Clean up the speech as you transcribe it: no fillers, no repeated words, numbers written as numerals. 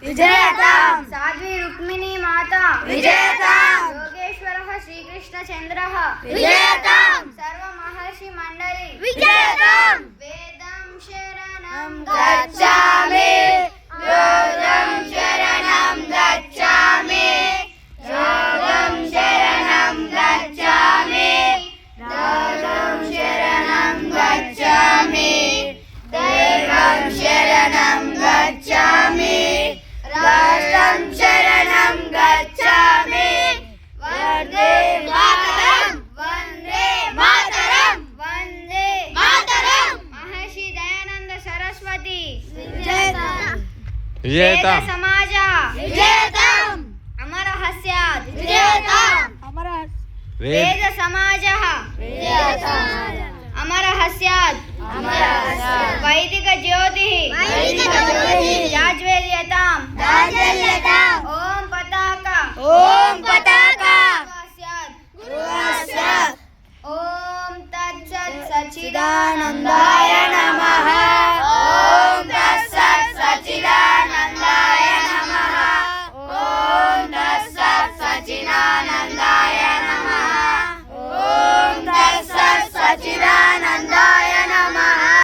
विजयताम् साध्वी रुक्मिणी माता विजयताम् योगेश्वरः श्रीकृष्णचन्द्रः विजयताम् सर्वमहर्षि मण्डली विजयताम् वेदं शरणं गच्छामि योगं शरणं गच्छामि योगं शरणं गच्छामि योगं शरणं गच्छामि दैवं शरणं गच्छामि राष्ट्रं शरणं गच्छामि वन्दे मातरं वन्दे मातरं वन्दे मातरं महर्षि दयानंद सरस्वती विजयताम् वेद समाजः विजयताम् अमरः स्यात् विजयताम् वेद समाजः विजयताम् अमरः स्यात् अमरः स्यात् वैदिक ज्योतिः वैदिक ज्योतिः जाज्वल्यताम्